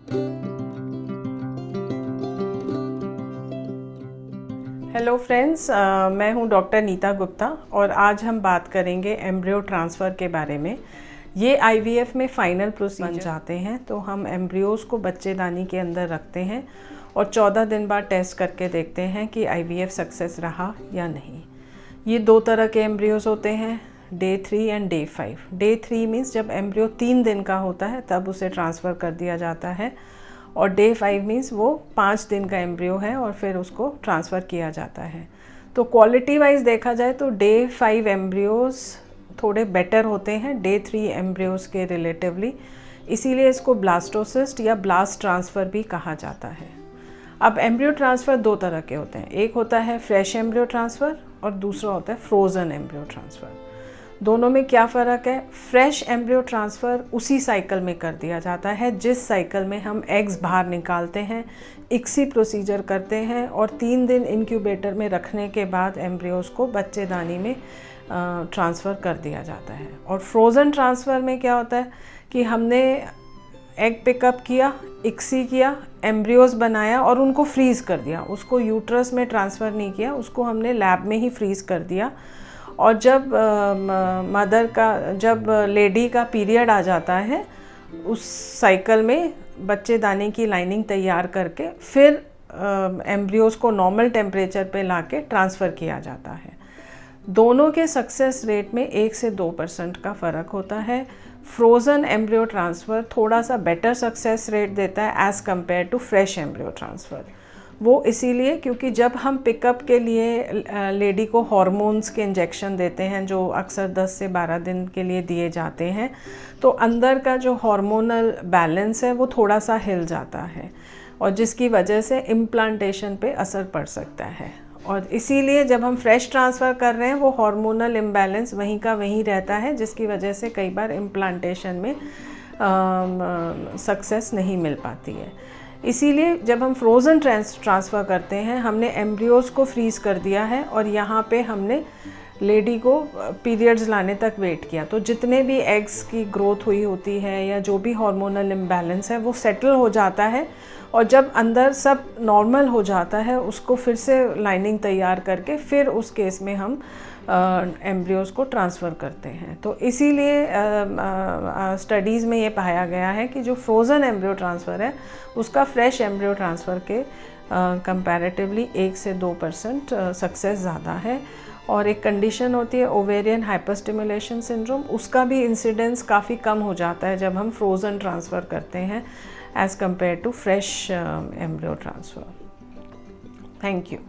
Hello friends, मैं हूं doctor Nita Gupta और आज हम बात करेंगे एम्ब्रियो ट्रांसफ़र के बारे में। ये आईवीएफ में फ़ाइनल प्रोसीजर बन जाते हैं तो हम एम्ब्रियोज़ को बच्चेदानी के अंदर रखते हैं और 14 दिन बाद टेस्ट करके देखते हैं कि आईवीएफ सक्सेस रहा या नहीं। ये दो तरह के एम्ब्रियोज़ होते हैं, day 3 and day 5। Day 3 means जब एम्ब्रियो 3 दिन का होता है तब उसे ट्रांसफ़र कर दिया जाता है, और डे 5 मीन्स वो 5 दिन का एम्ब्रियो है और फिर उसको ट्रांसफ़र किया जाता है। तो क्वालिटी वाइज देखा जाए तो डे 5 एम्ब्रियोज़ थोड़े बेटर होते हैं डे 3 एम्ब्रियोज़ के रिलेटिवली, इसीलिए इसको ब्लास्टोसिस्ट या ब्लास्ट ट्रांसफ़र भी कहा जाता है। अब एम्ब्रियो ट्रांसफ़र दो तरह के होते हैं, एक होता है फ्रेश एम्ब्रियो ट्रांसफ़र और दूसरा होता है फ्रोज़न एम्ब्रियो ट्रांसफ़र। दोनों में क्या फ़र्क है? फ्रेश एम्ब्रियो ट्रांसफ़र उसी साइकिल में कर दिया जाता है जिस साइकिल में हम एग्स बाहर निकालते हैं, इक्सी प्रोसीजर करते हैं और 3 दिन इंक्यूबेटर में रखने के बाद एम्ब्रियोज़ को बच्चेदानी में ट्रांसफ़र कर दिया जाता है। और फ्रोज़न ट्रांसफ़र में क्या होता है कि हमने एग पिकअप किया, इक्सी किया, एम्ब्रियोज़ बनाया और उनको फ्रीज़ कर दिया, उसको यूट्रस में ट्रांसफ़र नहीं किया, उसको हमने लैब में ही फ्रीज़ कर दिया। और जब लेडी का पीरियड आ जाता है उस साइकिल में बच्चेदानी की लाइनिंग तैयार करके फिर एम्ब्रियोज़ को नॉर्मल टेम्परेचर पे लाके ट्रांसफ़र किया जाता है। दोनों के सक्सेस रेट में 1 से 2% का फ़र्क होता है। फ्रोज़न एम्ब्रियो ट्रांसफ़र थोड़ा सा बेटर सक्सेस रेट देता है as compared to fresh embryo transfer. वो इसीलिए क्योंकि जब हम पिकअप के लिए लेडी को हार्मोन्स के इंजेक्शन देते हैं जो अक्सर 10 से 12 दिन के लिए दिए जाते हैं, तो अंदर का जो हार्मोनल बैलेंस है वो थोड़ा सा हिल जाता है और जिसकी वजह से इम्प्लांटेशन पे असर पड़ सकता है। और इसीलिए जब हम फ्रेश ट्रांसफ़र कर रहे हैं वो हार्मोनल इम्बैलेंस वहीं का वहीं रहता है, जिसकी वजह से कई बार इम्प्लांटेशन में सक्सेस नहीं मिल पाती है। इसीलिए जब हम फ्रोज़न ट्रांसफ़र करते हैं, हमने एम्ब्रियोज़ को फ्रीज़ कर दिया है और यहाँ पे हमने लेडी को पीरियड्स लाने तक वेट किया, तो जितने भी एग्स की ग्रोथ हुई होती है या जो भी हार्मोनल इम्बैलेंस है वो सेटल हो जाता है, और जब अंदर सब नॉर्मल हो जाता है उसको फिर से लाइनिंग तैयार करके फिर उस केस में हम एम्ब्रियोज़ को ट्रांसफ़र करते हैं। तो इसीलिए स्टडीज़ में ये पाया गया है कि जो फ्रोज़न एम्ब्रियो ट्रांसफ़र है उसका फ्रेश एम्ब्रियो ट्रांसफ़र के कंपैरेटिवली 1 से 2% सक्सेस ज़्यादा है। और एक कंडीशन होती है ओवेरियन हाइपरस्टिमुलेशन सिंड्रोम, उसका भी इंसिडेंस काफ़ी कम हो जाता है जब हम फ्रोज़न ट्रांसफ़र करते हैं as compared to fresh embryo transfer. Thank you.